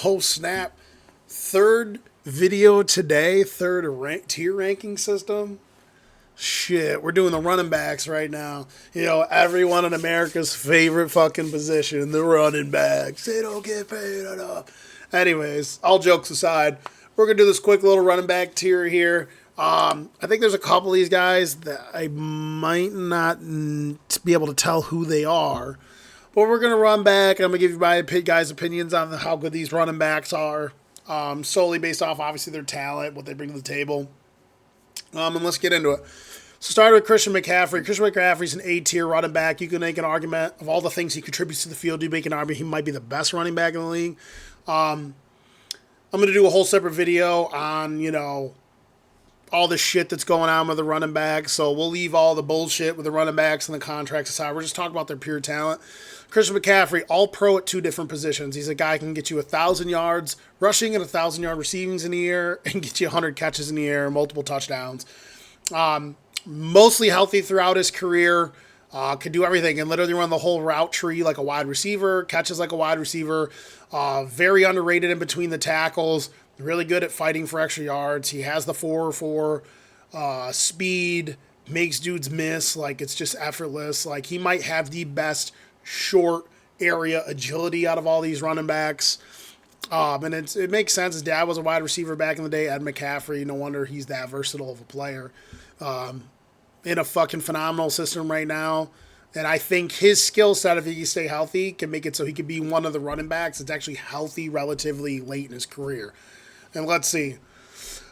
Oh, snap. Third video today, tier ranking system. Shit, we're doing the running backs right now. You know, everyone in America's favorite fucking position, the running backs. They don't get paid enough. Anyways, all jokes aside, we're going to do this quick little running back tier here. I think there's a couple of these guys that I might not be able to tell who they are. But we're going to run back. I'm going to give you my guys' opinions on how good these running backs are. Solely based off, obviously, their talent, what they bring to the table. And let's get into it. So start with Christian McCaffrey. Christian McCaffrey's an A-tier running back. You can make an argument of all the things he contributes to the field. You make an argument he might be the best running back in the league. I'm going to do a whole separate video on, all the shit that's going on with the running backs. So we'll leave all the bullshit with the running backs and the contracts aside. We're just talking about their pure talent. Christian McCaffrey, all pro at two different positions. He's a guy who can get you 1,000 yards rushing and 1,000-yard receivings in the air and get you 100 catches in the air and multiple touchdowns. Mostly healthy throughout his career. Could do everything and literally run the whole route tree like a wide receiver, catches like a wide receiver. Very underrated in between the tackles. Really good at fighting for extra yards. He has the 4.4 speed, makes dudes miss. Like, it's just effortless. Like, he might have the best short area agility out of all these running backs. And it makes sense. His dad was a wide receiver back in the day, Ed McCaffrey. No wonder he's that versatile of a player. In a fucking phenomenal system right now. And I think his skill set, if he can stay healthy, can make it so he could be one of the running backs that's actually healthy relatively late in his career. And let's see.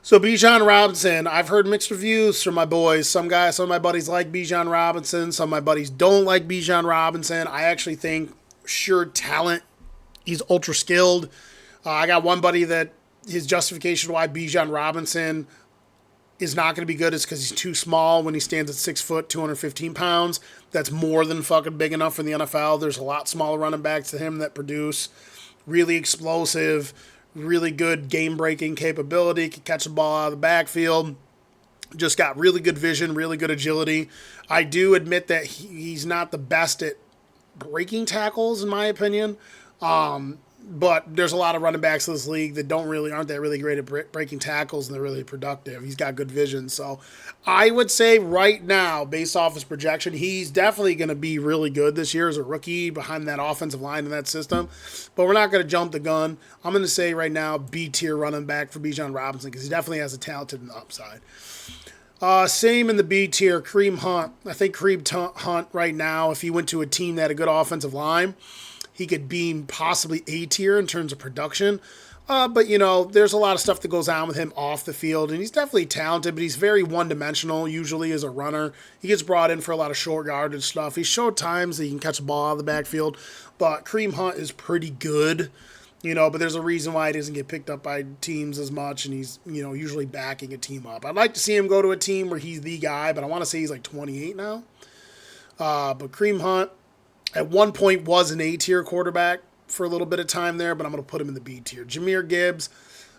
So Bijan Robinson, I've heard mixed reviews from my boys. Some of my buddies like Bijan Robinson. Some of my buddies don't like Bijan Robinson. I actually think sure talent, he's ultra skilled. I got one buddy that his justification why Bijan Robinson is not going to be good is because he's too small when he stands at 6 foot, 215 pounds. That's more than fucking big enough for the NFL. There's a lot smaller running backs than him that produce really explosive, really good game-breaking capability, can catch the ball out of the backfield, just got really good vision, really good agility. I do admit that he's not the best at breaking tackles, in my opinion, but there's a lot of running backs in this league that aren't that really great at breaking tackles, and they're really productive. He's got good vision, so I would say right now, based off his projection, he's definitely going to be really good this year as a rookie behind that offensive line in that system. But we're not going to jump the gun. I'm going to say right now B-tier running back for Bijan Robinson because he definitely has a talented upside. Same in the B tier, Kareem Hunt. I think Kareem Hunt right now, if he went to a team that had a good offensive line, he could be possibly A tier in terms of production. But, there's a lot of stuff that goes on with him off the field. And he's definitely talented, but he's very one-dimensional usually as a runner. He gets brought in for a lot of short yardage stuff. He showed times that he can catch a ball out of the backfield. But Kareem Hunt is pretty good, but there's a reason why he doesn't get picked up by teams as much. And he's, usually backing a team up. I'd like to see him go to a team where he's the guy, but I want to say he's like 28 now. But Kareem Hunt, at one point was an A-tier quarterback for a little bit of time there, but I'm going to put him in the B tier. Jahmyr Gibbs.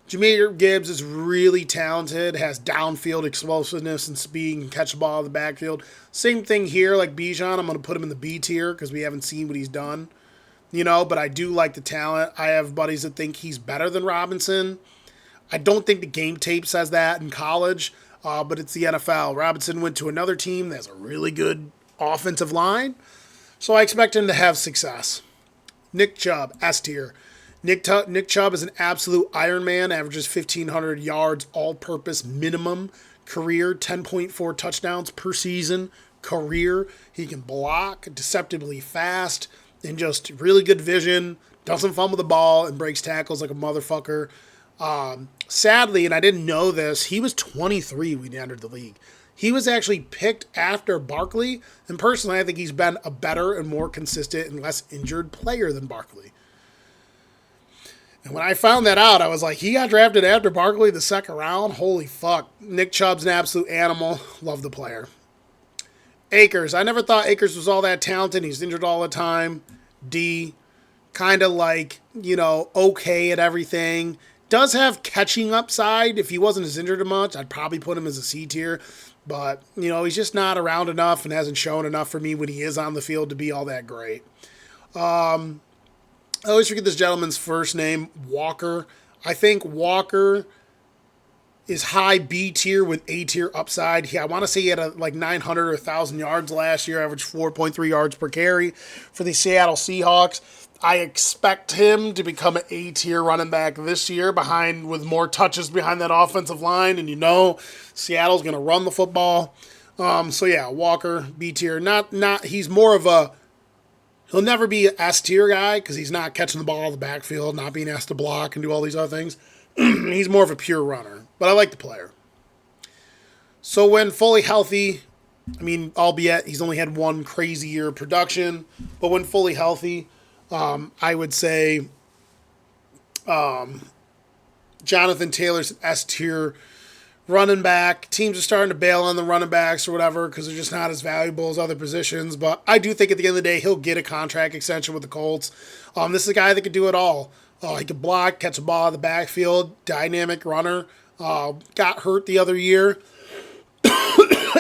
Jahmyr Gibbs is really talented, has downfield explosiveness and speed, and catch the ball out of the backfield. Same thing here, like Bijan. I'm going to put him in the B tier because we haven't seen what he's done. But I do like the talent. I have buddies that think he's better than Robinson. I don't think the game tape says that in college, but it's the NFL. Robinson went to another team that has a really good offensive line, so I expect him to have success. Nick Chubb, S tier. Nick Chubb is an absolute Iron Man, averages 1,500 yards all-purpose minimum. Career, 10.4 touchdowns per season. Career, he can block, deceptively fast, and just really good vision. Doesn't fumble the ball and breaks tackles like a motherfucker. Sadly, and I didn't know this, he was 23 when he entered the league. He was actually picked after Barkley, and personally, I think he's been a better and more consistent and less injured player than Barkley. And when I found that out, I was like, he got drafted after Barkley the second round? Holy fuck. Nick Chubb's an absolute animal. Love the player. Akers. I never thought Akers was all that talented. He's injured all the time. D. Kind of like, okay at everything. Does have catching upside. If he wasn't as injured as much, I'd probably put him as a C tier. But, he's just not around enough and hasn't shown enough for me when he is on the field to be all that great. I always forget this gentleman's first name, Walker. I think Walker is high B tier with A tier upside. I want to say he had like 900 or 1,000 yards last year, averaged 4.3 yards per carry for the Seattle Seahawks. I expect him to become an A tier running back this year, behind with more touches behind that offensive line, and Seattle's going to run the football. So yeah, Walker B tier. Not he's more of a he'll never be an S tier guy because he's not catching the ball out of the backfield, not being asked to block and do all these other things. He's more of a pure runner, but I like the player. So when fully healthy, albeit he's only had one crazy year of production, but when fully healthy, I would say Jonathan Taylor's an S tier running back. Teams are starting to bail on the running backs or whatever because they're just not as valuable as other positions. But I do think at the end of the day, he'll get a contract extension with the Colts. This is a guy that could do it all. He could block, catch a ball out of the backfield, dynamic runner. Got hurt the other year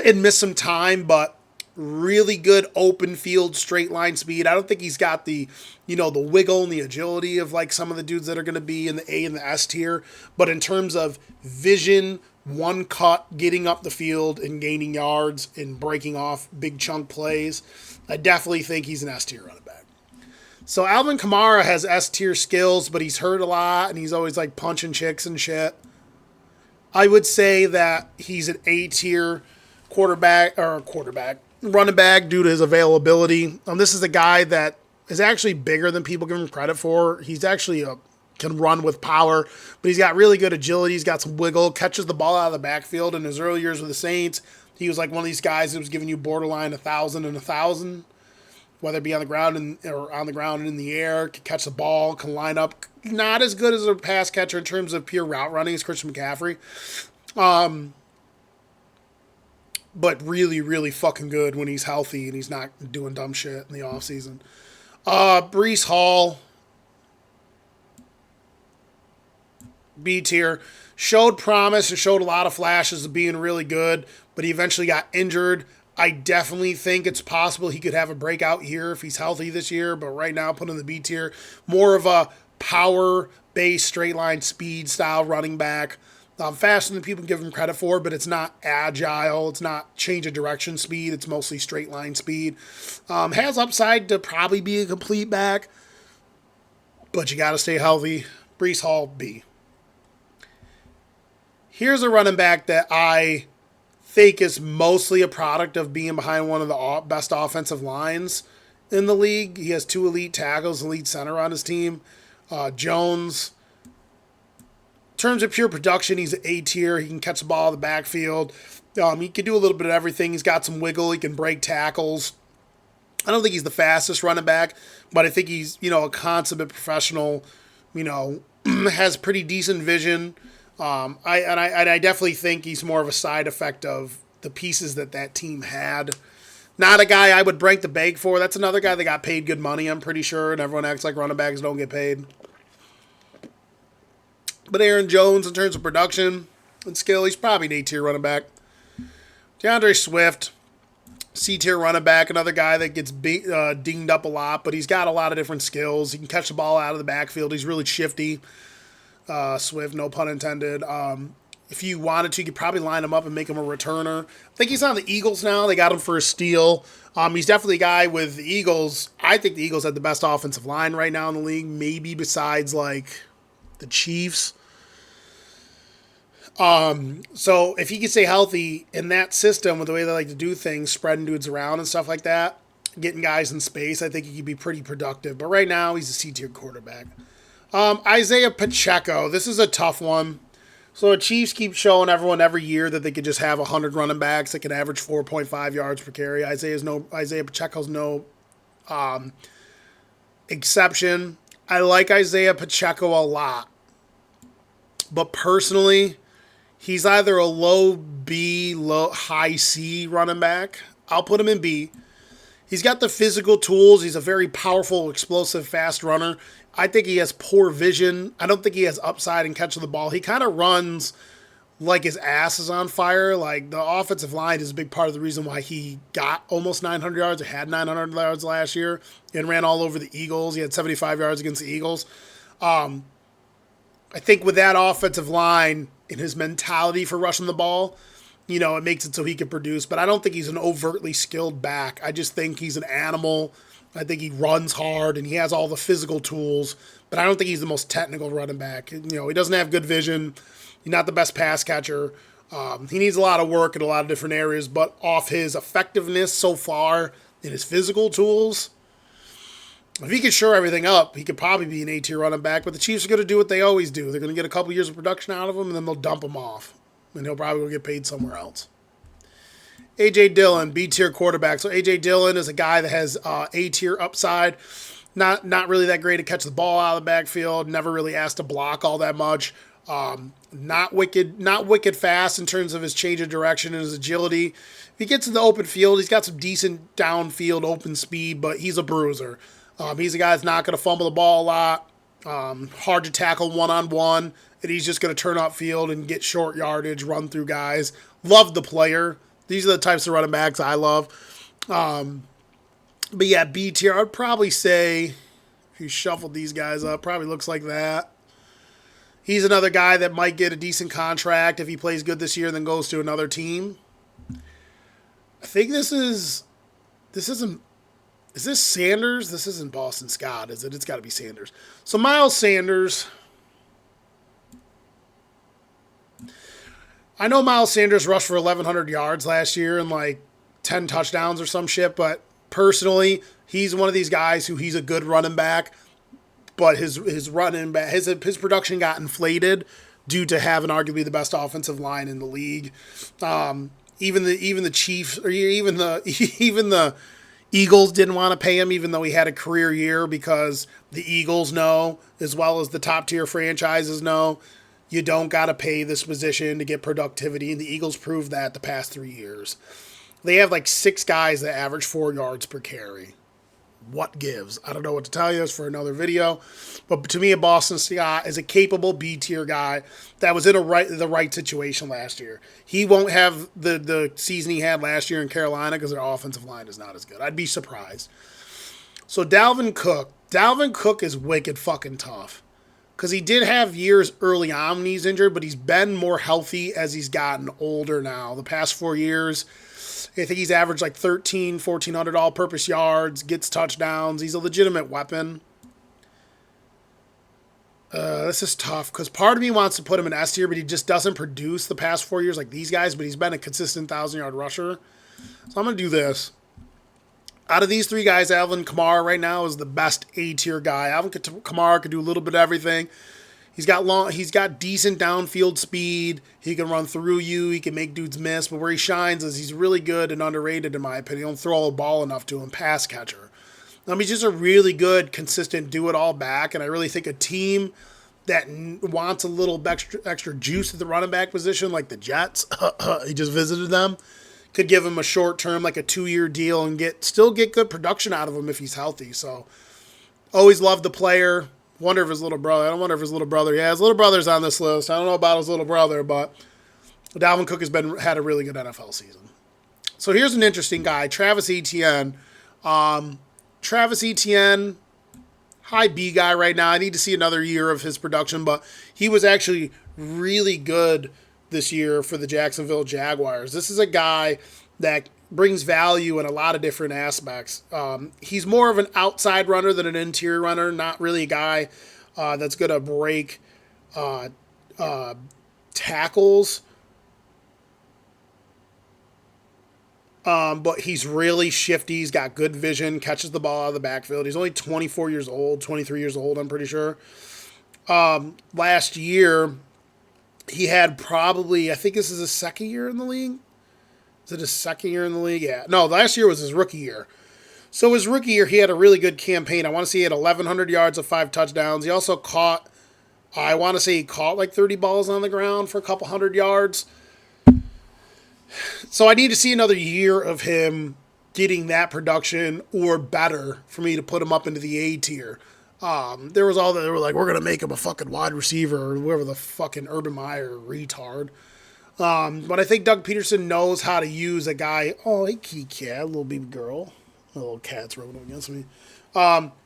and missed some time, but really good open field straight line speed. I don't think he's got the wiggle and the agility of like some of the dudes that are going to be in the A and the S tier. But in terms of vision, one cut, getting up the field and gaining yards and breaking off big chunk plays, I definitely think he's an S tier running back. So Alvin Kamara has S tier skills, but he's hurt a lot and he's always like punching chicks and shit. I would say that he's an A tier running back due to his availability. This is a guy that is actually bigger than people give him credit for. He's actually can run with power, but he's got really good agility. He's got some wiggle, catches the ball out of the backfield. In his early years with the Saints, he was like one of these guys that was giving you borderline 1,000 and 1,000, whether it be on the ground or on the ground and in the air. Can catch the ball, can line up. Not as good as a pass catcher in terms of pure route running as Christian McCaffrey. But really, really fucking good when he's healthy and he's not doing dumb shit in the offseason. Breece Hall, B tier, showed promise and showed a lot of flashes of being really good, but he eventually got injured. I definitely think it's possible he could have a breakout year if he's healthy this year, but right now put in the B tier. More of a power-based, straight-line speed style running back. Faster than people give him credit for, but it's not agile. It's not change of direction speed. It's mostly straight line speed. Has upside to probably be a complete back, but you got to stay healthy. Breece Hall, B. Here's a running back that I think is mostly a product of being behind one of the best offensive lines in the league. He has 2 elite tackles, elite center on his team. Jones. In terms of pure production, he's an A tier. He can catch the ball in the backfield. He can do a little bit of everything. He's got some wiggle. He can break tackles. I don't think he's the fastest running back, but I think he's, a consummate professional, has pretty decent vision. I definitely think he's more of a side effect of the pieces that team had. Not a guy I would break the bank for. That's another guy that got paid good money, I'm pretty sure, and everyone acts like running backs don't get paid. But Aaron Jones, in terms of production and skill, he's probably an A-tier running back. DeAndre Swift, C-tier running back, another guy that gets dinged up a lot, but he's got a lot of different skills. He can catch the ball out of the backfield. He's really shifty. Swift, no pun intended. If you wanted to, you could probably line him up and make him a returner. I think he's on the Eagles now. They got him for a steal. He's definitely a guy with the Eagles. I think the Eagles have the best offensive line right now in the league, maybe besides, like, the Chiefs. So if he can stay healthy in that system with the way they like to do things, spreading dudes around and stuff like that, getting guys in space, I think he could be pretty productive. But right now, he's a C-tier quarterback. Isaiah Pacheco, this is a tough one. So the Chiefs keep showing everyone every year that they could just have 100 running backs that can average 4.5 yards per carry. Isaiah Pacheco's no exception. I like Isaiah Pacheco a lot. But personally, he's either a low B, high C running back. I'll put him in B. He's got the physical tools. He's a very powerful, explosive, fast runner. I think he has poor vision. I don't think he has upside in catching the ball. He kind of runs like his ass is on fire. Like, the offensive line is a big part of the reason why he got almost 900 yards, or had 900 yards last year, and ran all over the Eagles. He had 75 yards against the Eagles. I think with that offensive line and his mentality for rushing the ball, it makes it so he can produce. But I don't think he's an overtly skilled back. I just think he's an animal. I think he runs hard and he has all the physical tools. But I don't think he's the most technical running back. He doesn't have good vision. He's not the best pass catcher. He needs a lot of work in a lot of different areas. But off his effectiveness so far and his physical tools, if he could shore everything up, he could probably be an A-tier running back. But the Chiefs are going to do what they always do. They're going to get a couple years of production out of him, and then they'll dump him off. And he'll probably go get paid somewhere else. A.J. Dillon, B-tier quarterback. So A.J. Dillon is a guy that has A-tier upside. Not really that great to catch the ball out of the backfield. Never really asked to block all that much. Not wicked fast in terms of his change of direction and his agility. If he gets in the open field, he's got some decent downfield open speed, but he's a bruiser. He's a guy that's not going to fumble the ball a lot. Hard to tackle one-on-one. And he's just going to turn upfield and get short yardage, run through guys. Love the player. These are the types of running backs I love. But yeah, B tier, I'd probably say, if you shuffled these guys up, probably looks like that. He's another guy that might get a decent contract if he plays good this year and then goes to another team. I think this isn't, is this Sanders? This isn't Boston Scott, is it? It's got to be Sanders. So Miles Sanders. I know Miles Sanders rushed for 1,100 yards last year and like 10 touchdowns or some shit, but personally, he's one of these guys who he's a good running back, but his running back, his production got inflated due to having arguably the best offensive line in the league. Even the Chiefs, or even the Eagles didn't want to pay him, even though he had a career year, because the Eagles know, as well as the top tier franchises know, you don't got to pay this position to get productivity, and the Eagles proved that the past 3 years. They have like 6 guys that average 4 yards per carry. What gives? I don't know what to tell you. That's for another video. But to me, a Boston Scott is a capable B-tier guy that was in the right situation last year. He won't have the season he had last year in Carolina because their offensive line is not as good. I'd be surprised. So Dalvin Cook. Dalvin Cook is wicked fucking tough. Because he did have years early on when he's injured, but he's been more healthy as he's gotten older now. The past 4 years, I think he's averaged like 1,400 all-purpose yards, gets touchdowns. He's a legitimate weapon. This is tough because part of me wants to put him in S tier, but he just doesn't produce the past 4 years like these guys, but he's been a consistent 1,000-yard rusher. So I'm going to do this. Out of these 3 guys, Alvin Kamara right now is the best A-tier guy. Alvin Kamara can do a little bit of everything. He's got decent downfield speed. He can run through you. He can make dudes miss. But where he shines is he's really good and underrated, in my opinion. He don't throw the ball enough to him. Pass catcher. He's just a really good, consistent do-it-all back. And I really think a team that wants a little extra juice at the running back position, like the Jets, he just visited them, could give him a short term, like a 2-year deal, and still get good production out of him if he's healthy. So, always loved the player. Wonder if his little brother. I don't wonder if his little brother. Yeah, his little brother's on this list. I don't know about his little brother, but Dalvin Cook had a really good NFL season. So here's an interesting guy, Travis Etienne. Travis Etienne, high B guy right now. I need to see another year of his production, but he was actually really good this year for the Jacksonville Jaguars. This is a guy that brings value in a lot of different aspects. He's more of an outside runner than an interior runner, not really a guy that's going to break tackles. But he's really shifty. He's got good vision, catches the ball out of the backfield. He's only 23 years old, I'm pretty sure. Last year, he had probably, I think this is his second year in the league. Is it his second year in the league? Yeah. No, last year was his rookie year. So his rookie year, he had a really good campaign. I want to say he had 1,100 yards of 5 touchdowns. He also caught like 30 balls on the ground for a couple hundred yards. So I need to see another year of him getting that production or better for me to put him up into the A tier. They were like, we're going to make him a fucking wide receiver or whoever the fucking Urban Meyer retard. But I think Doug Peterson knows how to use a guy. Oh, hey, kitty cat, little baby girl. A little cat's rubbing up against me.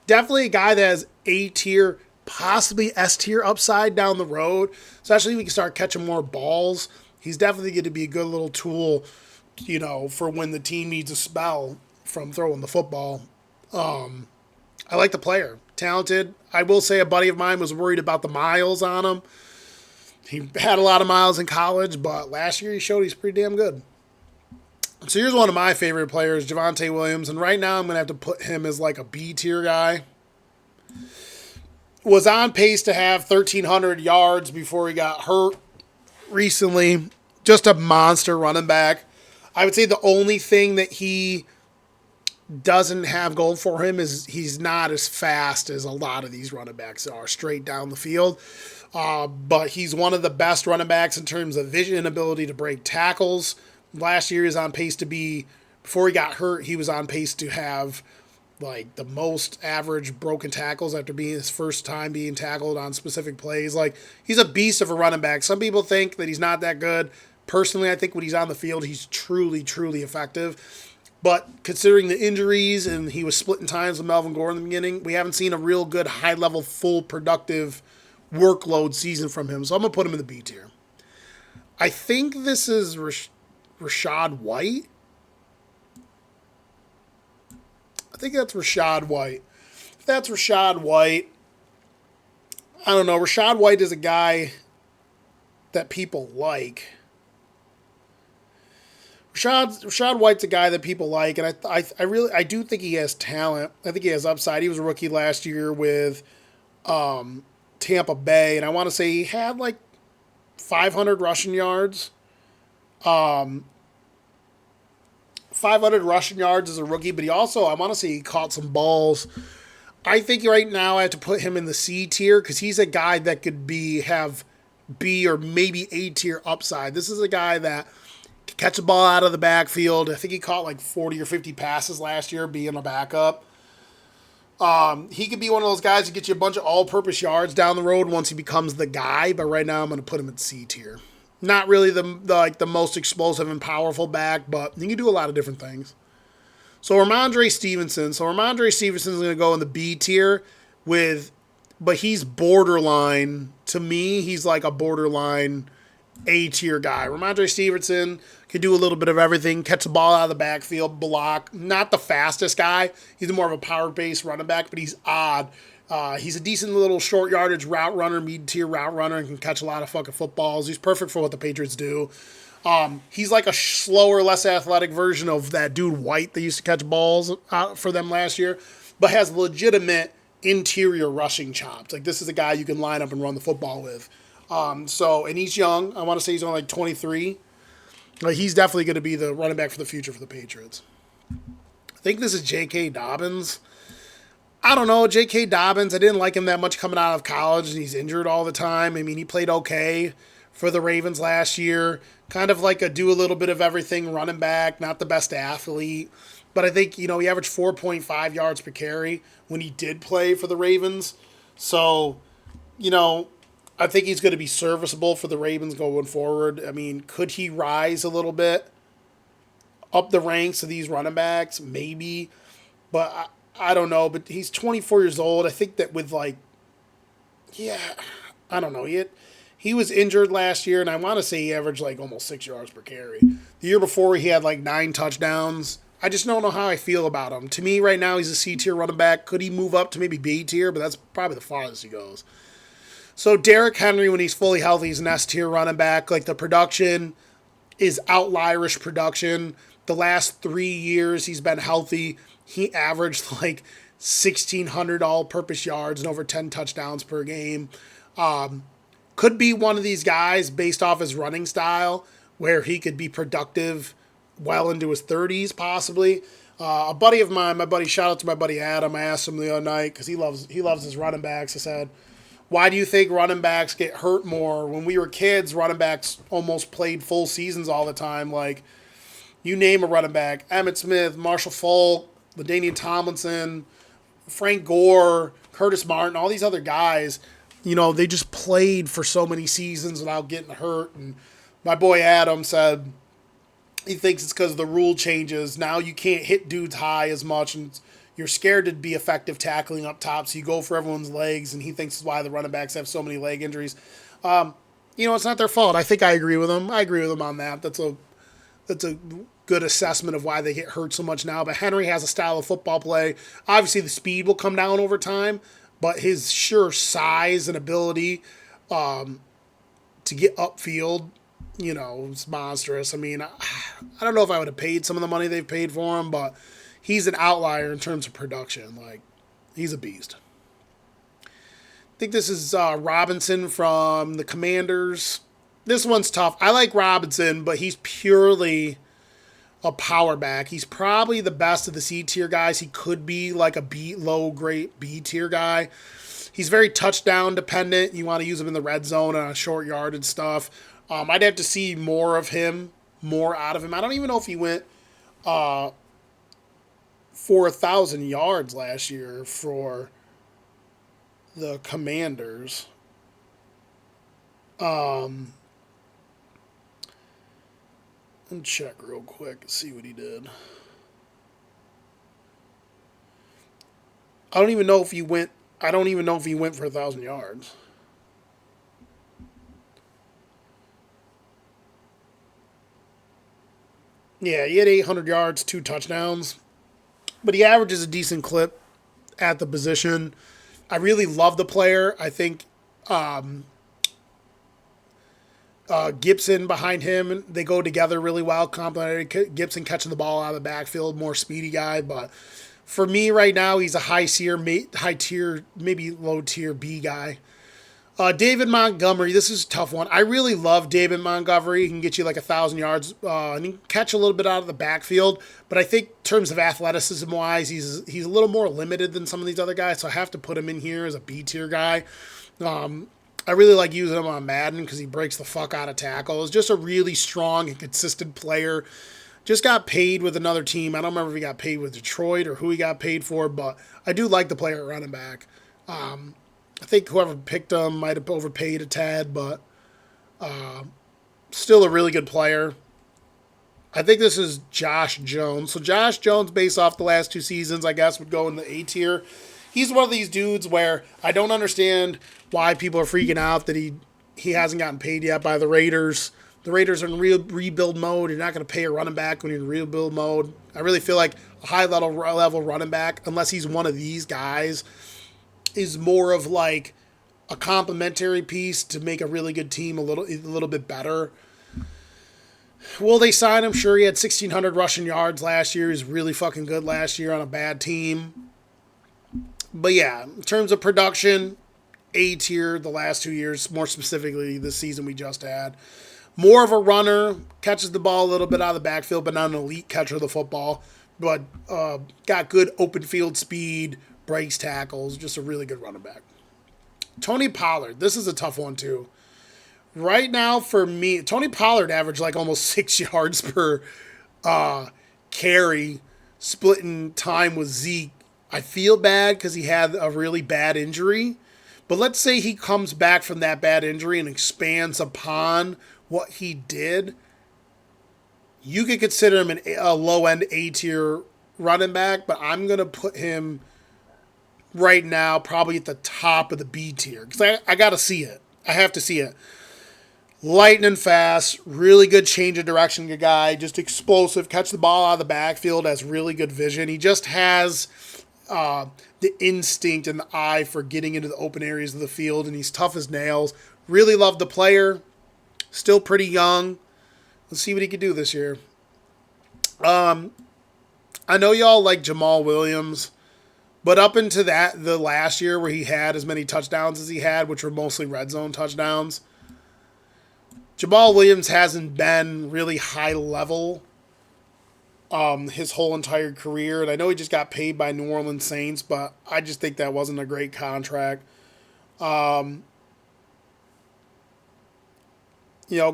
Definitely a guy that has A tier, possibly S tier upside down the road. Especially if we can start catching more balls. He's definitely going to be a good little tool, for when the team needs a spell from throwing the football. I like the player. Talented. I will say a buddy of mine was worried about the miles on him. He had a lot of miles in college, but last year he showed he's pretty damn good. So here's one of my favorite players, Javonte Williams, and right now I'm going to have to put him as like a B tier guy. Was on pace to have 1,300 yards before he got hurt recently. Just a monster running back. I would say the only thing that he doesn't have going for him is he's not as fast as a lot of these running backs are straight down the field. But he's one of the best running backs in terms of vision and ability to break tackles. Last year he was on pace to be, before he got hurt, he was on pace to have like the most average broken tackles after being his first time being tackled on specific plays. Like, he's a beast of a running back. Some people think that he's not that good. Personally, I think when he's on the field, he's truly, truly effective. But considering the injuries and he was splitting times with Melvin Gordon in the beginning, we haven't seen a real good high-level, full, productive workload season from him. So I'm going to put him in the B tier. I think this is Rachaad White. I think that's Rachaad White. If that's Rachaad White, I don't know. Rachaad White is a guy that people like. Rachaad White's a guy that people like, and I do think he has talent. I think he has upside. He was a rookie last year with Tampa Bay, and I want to say he had like 500 rushing yards. 500 rushing yards as a rookie, but he also, I want to say he caught some balls. I think right now I have to put him in the C tier because he's a guy that could have B or maybe A tier upside. This is a guy that can catch a ball out of the backfield. I think he caught like 40 or 50 passes last year being a backup. He could be one of those guys who gets you a bunch of all-purpose yards down the road once he becomes the guy, but right now I'm going to put him in C tier. Not really the most explosive and powerful back, but he can do a lot of different things. So Ramondre Stevenson. So Ramondre Stevenson is going to go in the B tier but he's borderline. To me, he's like a borderline A tier guy. Ramondre Stevenson can do a little bit of everything. Catch the ball out of the backfield, block. Not the fastest guy. He's more of a power-based running back, but he's odd. He's a decent little short yardage route runner, mid-tier route runner, and can catch a lot of fucking footballs. He's perfect for what the Patriots do. He's like a slower, less athletic version of that dude White that used to catch balls for them last year, but has legitimate interior rushing chops. Like, this is a guy you can line up and run the football with. And he's young. I want to say he's only like 23. Like, he's definitely going to be the running back for the future for the Patriots. I think this is J.K. Dobbins. I don't know, J.K. Dobbins, I didn't like him that much coming out of college, and he's injured all the time. I mean, he played okay for the Ravens last year. Kind of like a do a little bit of everything running back, not the best athlete. But I think, he averaged 4.5 yards per carry when he did play for the Ravens. So, I think he's going to be serviceable for the Ravens going forward. I mean, could he rise a little bit up the ranks of these running backs? Maybe. But I don't know, but he's 24 years old. I think that I don't know. He was injured last year, and I want to say he averaged like almost 6 yards per carry. The year before, he had like 9 touchdowns. I just don't know how I feel about him. To me, right now, he's a C-tier running back. Could he move up to maybe B-tier? But that's probably the farthest he goes. So Derrick Henry, when he's fully healthy, is an S-tier running back. Like, the production is outlierish production. The last 3 years he's been healthy, he averaged like 1,600 all-purpose yards and over 10 touchdowns per game. Could be one of these guys based off his running style where he could be productive well into his 30s possibly. A buddy of mine, shout out to my buddy Adam, I asked him the other night because he loves his running backs. I said, why do you think running backs get hurt more? When we were kids, running backs almost played full seasons all the time. Like, you name a running back, Emmitt Smith, Marshall Faulk, LaDainian Tomlinson, Frank Gore, Curtis Martin, all these other guys, they just played for so many seasons without getting hurt. And My boy Adam said he thinks it's because of the rule changes. Now you can't hit dudes high as much, and you're scared to be effective tackling up top, so you go for everyone's legs, and he thinks it's why the running backs have so many leg injuries. It's not their fault. I think I agree with him. I agree with him on that. That's a good assessment of why they get hurt so much now. But Henry has a style of football play. Obviously, the speed will come down over time, but his sheer size and ability to get upfield, it's monstrous. I mean, I don't know if I would have paid some of the money they've paid for him, but he's an outlier in terms of production. Like, he's a beast. I think this is Robinson from the Commanders. This one's tough. I like Robinson, but he's purely a power back. He's probably the best of the C tier guys. He could be like a low grade B tier guy. He's very touchdown dependent. You want to use him in the red zone on a short yard and stuff. I'd have to see more out of him. I don't even know if he went for 1,000 yards last year for the Commanders. Let me check real quick and see what he did. I don't even know if he went for 1,000 yards. Yeah, he had 800 yards, 2 touchdowns. But he averages a decent clip at the position. I really love the player. I think Gibson behind him, they go together really well, complementary. Gibson catching the ball out of the backfield, more speedy guy. But for me right now, he's a high tier, maybe low tier B guy. David Montgomery, this is a tough one. I really love David Montgomery. He can get you like 1,000 yards and he can catch a little bit out of the backfield. But I think in terms of athleticism wise, he's a little more limited than some of these other guys. So I have to put him in here as a B tier guy. I really like using him on Madden because he breaks the fuck out of tackles. Just a really strong and consistent player. Just got paid with another team. I don't remember if he got paid with Detroit or who he got paid for, but I do like the player at running back. I think whoever picked him might have overpaid a tad, but still a really good player. I think this is Josh Jones. So Josh Jones, based off the last 2 seasons, I guess would go in the A tier. He's one of these dudes where I don't understand why people are freaking out that he hasn't gotten paid yet by the Raiders. The Raiders are in rebuild mode. You're not going to pay a running back when you're in rebuild mode. I really feel like a high-level running back, unless he's one of these guys, is more of like a complementary piece to make a really good team a little bit better. Will they sign him? Sure, he had 1,600 rushing yards last year. He was really fucking good last year on a bad team. But yeah, in terms of production, A tier the last 2 years, more specifically this season we just had. More of a runner, catches the ball a little bit out of the backfield, but not an elite catcher of the football. But got good open field speed, breaks tackles, just a really good running back. Tony Pollard, this is a tough one too. Right now for me, Tony Pollard averaged like almost 6 yards per carry, splitting time with Zeke. I feel bad because he had a really bad injury, but let's say he comes back from that bad injury and expands upon what he did. You could consider him a low-end A-tier running back, but I'm going to put him right now probably at the top of the B tier because I got to see it. I have to see it. Lightning fast, really good change of direction guy, just explosive, catch the ball out of the backfield, has really good vision. He just has the instinct and the eye for getting into the open areas of the field, and he's tough as nails. Really love the player. Still pretty young. Let's see what he can do this year. I know y'all like Jamal Williams, but up into the last year where he had as many touchdowns as he had, which were mostly red zone touchdowns, Jamal Williams hasn't been really high level his whole entire career. And I know he just got paid by New Orleans Saints, but I just think that wasn't a great contract.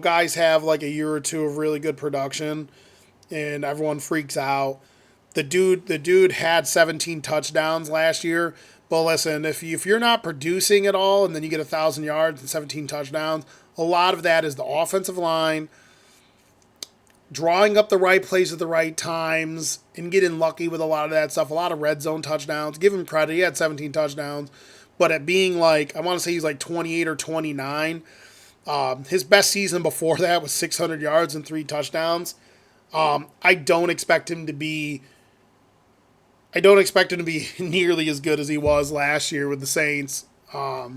Guys have like a year or two of really good production and everyone freaks out. The dude had 17 touchdowns last year, Well, listen, if you're not producing at all and then you get 1,000 yards and 17 touchdowns, a lot of that is the offensive line drawing up the right plays at the right times and getting lucky with a lot of that stuff. A lot of red zone touchdowns. Give him credit. He had 17 touchdowns. But at being like, I want to say he's like 28 or 29. His best season before that was 600 yards and 3 touchdowns. I don't expect him to be nearly as good as he was last year with the Saints. For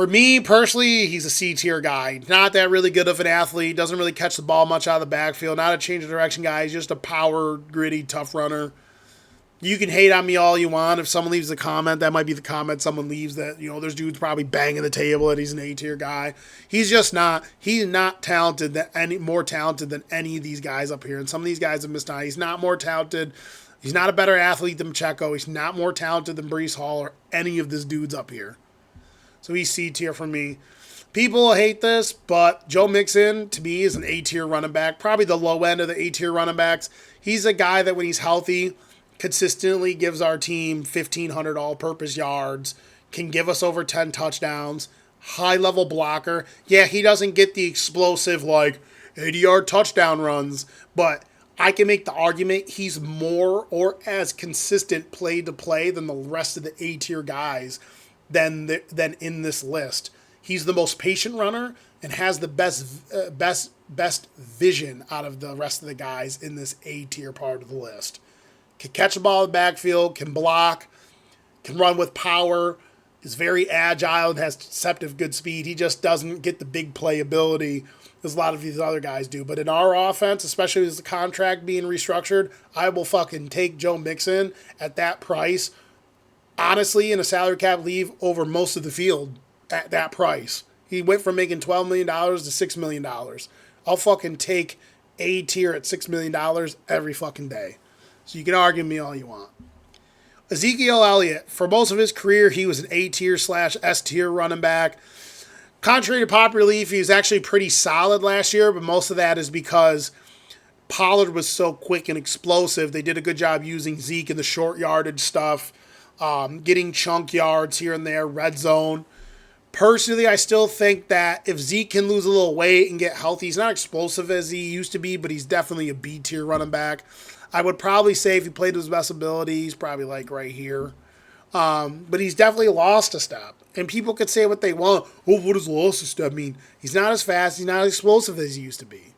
me personally, he's a C tier guy. Not that really good of an athlete. Doesn't really catch the ball much out of the backfield. Not a change of direction guy. He's just a power, gritty, tough runner. You can hate on me all you want. If someone leaves a comment, that might be the comment someone leaves that, there's dudes probably banging the table that he's an A tier guy. He's just not. He's not talented more talented than any of these guys up here. And some of these guys have missed out. He's not more talented. He's not a better athlete than Pacheco. He's not more talented than Breece Hall or any of these dudes up here. So he's C tier for me. People hate this, but Joe Mixon, to me, is an A tier running back. Probably the low end of the A tier running backs. He's a guy that when he's healthy, consistently gives our team 1,500 all-purpose yards, can give us over 10 touchdowns, high-level blocker. Yeah, he doesn't get the explosive, 80-yard touchdown runs, but I can make the argument he's more or as consistent play-to-play than the rest of the A-tier guys than in this list. He's the most patient runner and has the best vision out of the rest of the guys in this A-tier part of the list. Can catch the ball in the backfield, can block, can run with power, is very agile and has deceptive good speed. He just doesn't get the big playability as a lot of these other guys do. But in our offense, especially with the contract being restructured, I will fucking take Joe Mixon at that price. Honestly, in a salary cap leave over most of the field at that price. He went from making $12 million to $6 million. I'll fucking take A tier at $6 million every fucking day. So you can argue me all you want. Ezekiel Elliott, for most of his career, he was an A tier / S tier running back. Contrary to popular belief, he was actually pretty solid last year, but most of that is because Pollard was so quick and explosive. They did a good job using Zeke in the short yardage stuff, getting chunk yards here and there, red zone. Personally, I still think that if Zeke can lose a little weight and get healthy, he's not explosive as he used to be, but he's definitely a B tier running back. I would probably say if he played to his best ability, he's probably right here. But he's definitely lost a step. And people could say what they want. Oh, what does lost a step mean? He's not as fast. He's not as explosive as he used to be.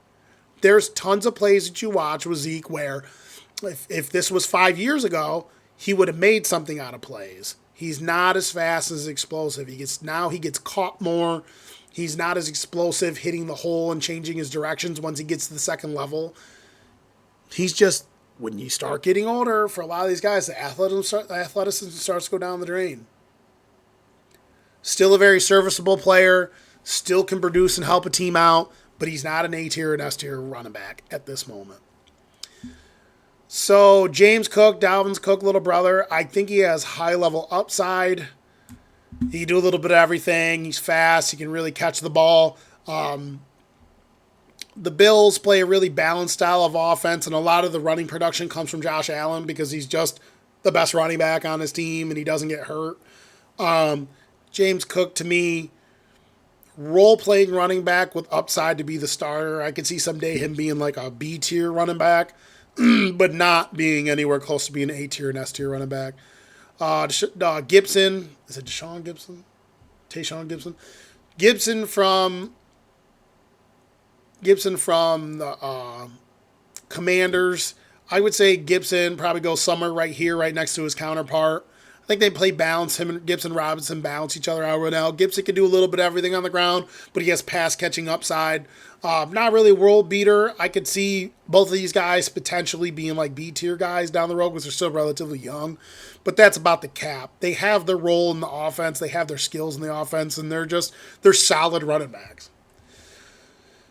There's tons of plays that you watch with Zeke where if this was 5 years ago, he would have made something out of plays. He's not as fast as explosive. He gets caught more. He's not as explosive hitting the hole and changing his directions once he gets to the second level. He's just, when you start getting older, for a lot of these guys, the athleticism starts to go down the drain. Still a very serviceable player, still can produce and help a team out, but he's not an A tier and S tier running back at this moment. So James Cook, Dalvin Cook's little brother, I think he has high level upside. He can do a little bit of everything. He's fast. He can really catch the ball. The Bills play a really balanced style of offense, and a lot of the running production comes from Josh Allen because he's just the best running back on his team and he doesn't get hurt. James Cook, to me, role-playing running back with upside to be the starter. I could see someday him being like a B-tier running back, but not being anywhere close to being an A-tier and S-tier running back. Gibson, is it Deshaun Gibson? Tayshaun Gibson? Gibson from the Commanders. I would say Gibson probably goes somewhere right here, right next to his counterpart. I think they play balance. Him and Gibson Robinson balance each other out right now. Gibson can do a little bit of everything on the ground, but he has pass catching upside. Not really a world beater. I could see both of these guys potentially being like B-tier guys down the road because they're still relatively young. But that's about the cap. They have their role in the offense. They have their skills in the offense, and they're solid running backs.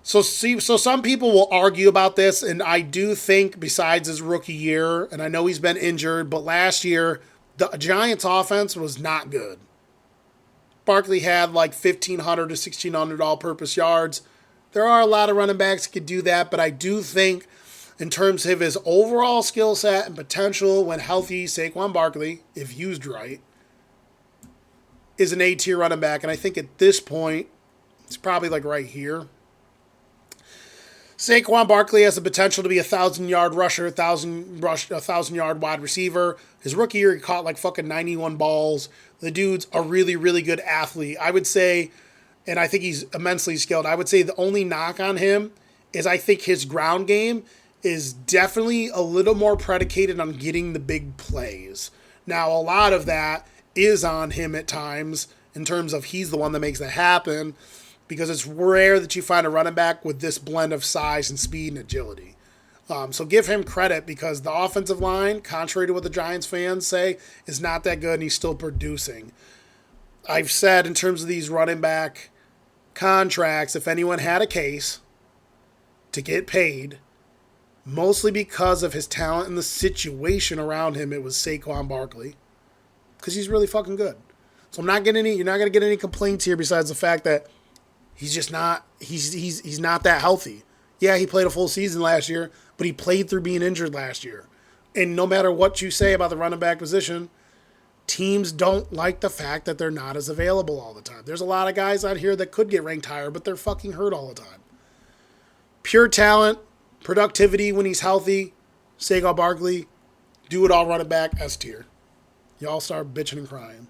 So some people will argue about this, and I do think besides his rookie year, and I know he's been injured, but last year the Giants' offense was not good. Barkley had 1,500 to 1,600 all-purpose yards. There are a lot of running backs that could do that, but I do think In terms of his overall skill set and potential when healthy, Saquon Barkley, if used right, is an A-tier running back. And I think at this point, it's probably like right here. Saquon Barkley has the potential to be a 1,000-yard rusher, 1,000-yard wide receiver. His rookie year, he caught like fucking 91 balls. The dude's a really, really good athlete. I would say, and I think he's immensely skilled, I would say the only knock on him is I think his ground game is definitely a little more predicated on getting the big plays. Now, a lot of that is on him at times in terms of he's the one that makes that happen, because it's rare that you find a running back with this blend of size and speed and agility. So give him credit, because the offensive line, contrary to what the Giants fans say, is not that good, and he's still producing. I've said in terms of these running back contracts, if anyone had a case to get paid, mostly because of his talent and the situation around him, it was Saquon Barkley, because he's really fucking good. So you're not going to get any complaints here besides the fact that he's just not, he's not that healthy. Yeah, he played a full season last year, but he played through being injured last year. And no matter what you say about the running back position, teams don't like the fact that they're not as available all the time. There's a lot of guys out here that could get ranked higher, but they're fucking hurt all the time. Pure talent, productivity when he's healthy, Saquon Barkley, do it all running back, S tier. Y'all start bitching and crying.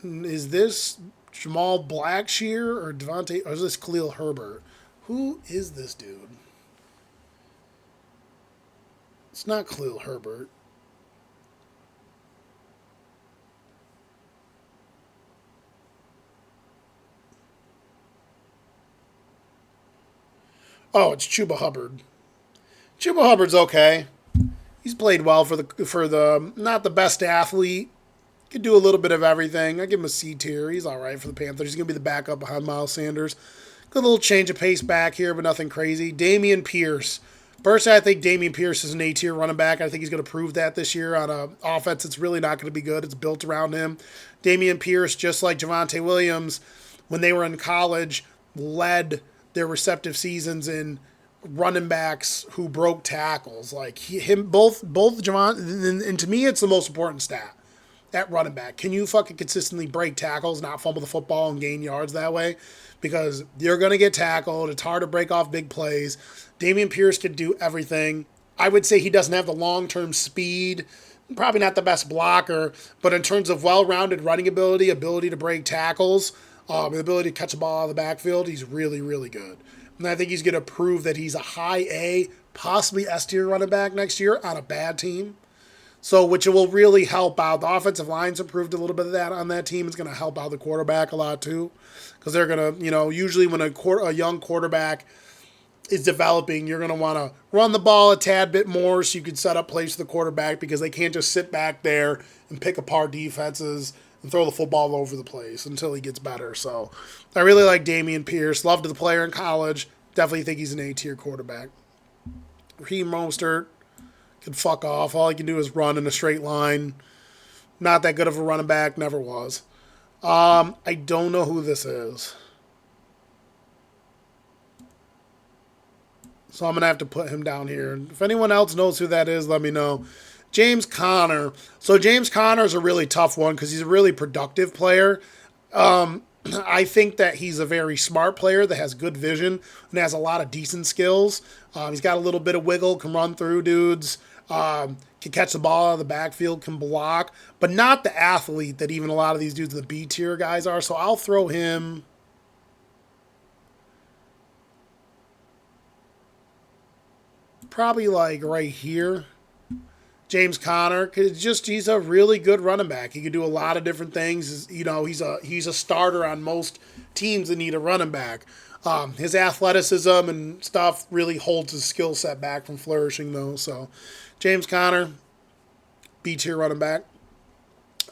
Is this Jamal Blackshear or Devontae, or is this Khalil Herbert? Who is this dude? It's not Khalil Herbert. Oh, it's Chuba Hubbard. Chuba Hubbard's okay. He's played well for the not the best athlete. Could do a little bit of everything. I give him a C tier. He's all right for the Panthers. He's going to be the backup behind Miles Sanders. Good little change of pace back here, but nothing crazy. Dameon Pierce. Personally, I think Dameon Pierce is an A-tier running back. I think he's going to prove that this year on an offense that's really not going to be good. It's built around him. Dameon Pierce, just like Javonte Williams, when they were in college, led their receptive seasons in running backs who broke tackles. Like both Javon, and to me, it's the most important stat. At running back, can you fucking consistently break tackles, not fumble the football and gain yards that way? Because you're going to get tackled. It's hard to break off big plays. Dameon Pierce can do everything. I would say he doesn't have the long-term speed, probably not the best blocker, but in terms of well-rounded running ability to break tackles, the ability to catch the ball out of the backfield, he's really, really good. And I think he's going to prove that he's a high A, possibly S-tier running back next year on a bad team. So, which will really help out. The offensive line's improved a little bit of that on that team. It's going to help out the quarterback a lot too. Because they're going to, usually when a young quarterback is developing, you're going to want to run the ball a tad bit more so you can set up plays for the quarterback, because they can't just sit back there and pick apart defenses and throw the football all over the place until he gets better. So, I really like Dameon Pierce. Loved the player in college. Definitely think he's an A-tier quarterback. Raheem Mostert can fuck off. All he can do is run in a straight line. Not that good of a running back. Never was. I don't know who this is. So I'm going to have to put him down here. If anyone else knows who that is, let me know. James Conner. So James Conner is a really tough one because he's a really productive player. I think that he's a very smart player that has good vision and has a lot of decent skills. He's got a little bit of wiggle, can run through dudes, can catch the ball out of the backfield, can block, but not the athlete that even a lot of these dudes, the B-tier guys, are. So I'll throw him probably like right here. James Conner, he's a really good running back. He can do a lot of different things. He's a starter on most teams that need a running back. His athleticism and stuff really holds his skill set back from flourishing, though. So, James Conner, B-tier running back.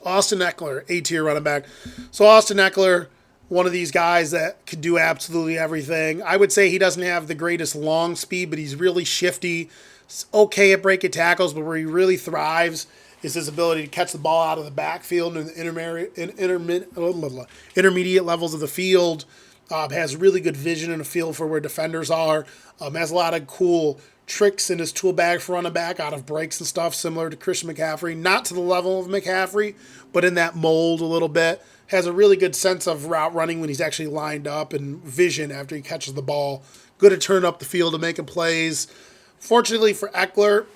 Austin Eckler, A-tier running back. So, Austin Eckler, one of these guys that can do absolutely everything. I would say he doesn't have the greatest long speed, but he's really shifty. He's okay at breaking tackles, but where he really thrives is his ability to catch the ball out of the backfield and the intermediate levels of the field. Has really good vision and a feel for where defenders are. Has a lot of cool tricks in his tool bag for running back out of breaks and stuff, similar to Christian McCaffrey. Not to the level of McCaffrey, but in that mold a little bit. Has a really good sense of route running when he's actually lined up and vision after he catches the ball. Good at turning up the field and making plays. Fortunately for Eckler,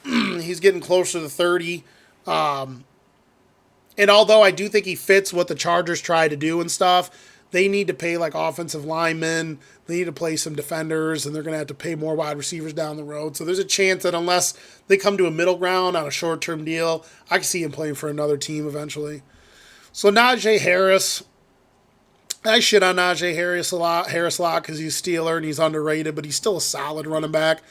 he's getting closer to 30. And although I do think he fits what the Chargers try to do and stuff, they need to pay like offensive linemen. They need to play some defenders, and they're going to have to pay more wide receivers down the road. So there's a chance that unless they come to a middle ground on a short-term deal, I can see him playing for another team eventually. So Najee Harris, I shit on Najee Harris a lot because he's a Steeler and he's underrated, but he's still a solid running back.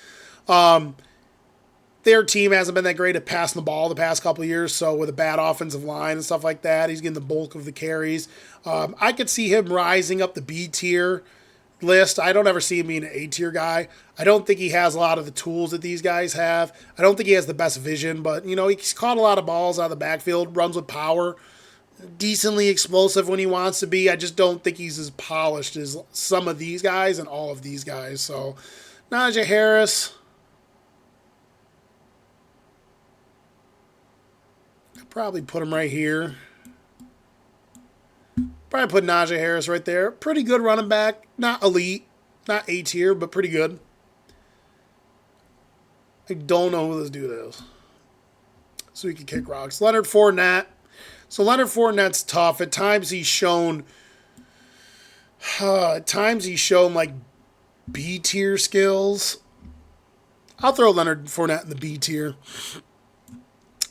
Their team hasn't been that great at passing the ball the past couple of years, so with a bad offensive line and stuff like that, he's getting the bulk of the carries. I could see him rising up the B tier list. I don't ever see him being an A tier guy. I don't think he has a lot of the tools that these guys have. I don't think he has the best vision, but he's caught a lot of balls out of the backfield, runs with power, decently explosive when he wants to be. I just don't think he's as polished as some of these guys and all of these guys. So Najee Harris, probably put him right here. Probably put Najee Harris right there. Pretty good running back. Not elite. Not A tier, but pretty good. I don't know who this dude is. So he can kick rocks. Leonard Fournette. So Leonard Fournette's tough. At times he's shown like B tier skills. I'll throw Leonard Fournette in the B tier.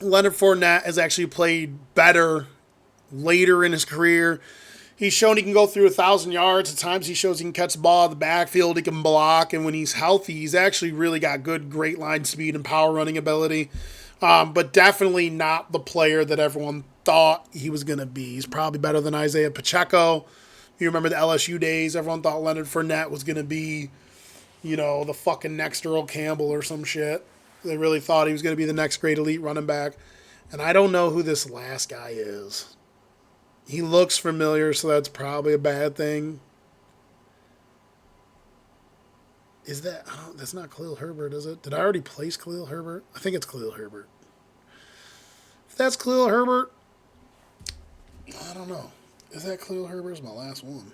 Leonard Fournette has actually played better later in his career. He's shown he can go through 1,000 yards. At times he shows he can catch the ball in the backfield. He can block. And when he's healthy, he's actually really got good, great line speed and power running ability. But definitely not the player that everyone thought he was going to be. He's probably better than Isaiah Pacheco. You remember the LSU days. Everyone thought Leonard Fournette was going to be, the fucking next Earl Campbell or some shit. They really thought he was going to be the next great elite running back. And I don't know who this last guy is. He looks familiar, so that's probably a bad thing. Is that... that's not Khalil Herbert, is it? Did I already place Khalil Herbert? I think it's Khalil Herbert. If that's Khalil Herbert, I don't know. Is that Khalil Herbert? It's my last one.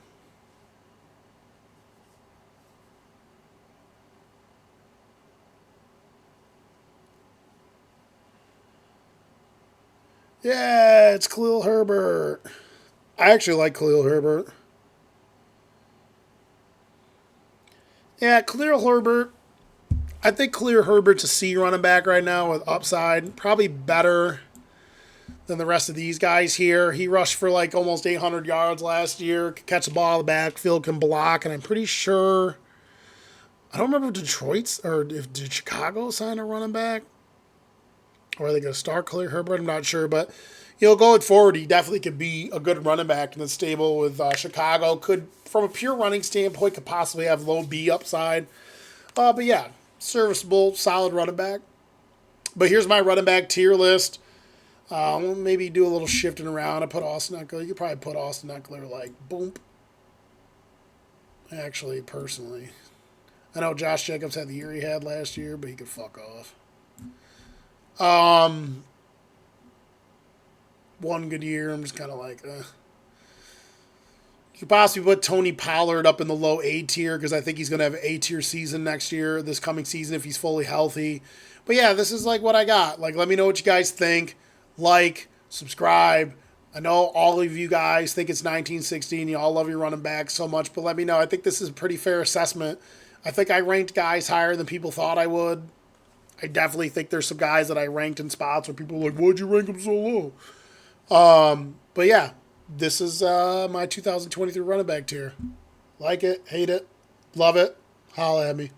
Yeah, it's Khalil Herbert. I actually like Khalil Herbert. Yeah, Khalil Herbert. I think Khalil Herbert's a C running back right now with upside. Probably better than the rest of these guys here. He rushed for like almost 800 yards last year. Could catch the ball in the backfield, can block, and I'm pretty sure... I don't remember if Detroit's... or if did Chicago sign a running back? Or are they going to start Khalil Herbert? I'm not sure, but going forward, he definitely could be a good running back in the stable with Chicago. Could, from a pure running standpoint, could possibly have low B upside. But yeah, serviceable, solid running back. But here's my running back tier list. We'll maybe do a little shifting around. I put Austin Eckler. You could probably put Austin Eckler like boom. Actually, personally, I know Josh Jacobs had the year he had last year, but he could fuck off. One good year, I'm just kind of like, You could possibly put Tony Pollard up in the low A tier because I think he's going to have an A tier season this coming season, if he's fully healthy. But yeah, this is like what I got. Like, let me know what you guys think. Like, subscribe. I know all of you guys think it's 1916. You all love your running back so much, but let me know. I think this is a pretty fair assessment. I think I ranked guys higher than people thought I would. I definitely think there's some guys that I ranked in spots where people are like, why'd you rank them so low? But yeah, this is my 2023 running back tier. Like it, hate it, love it, holla at me.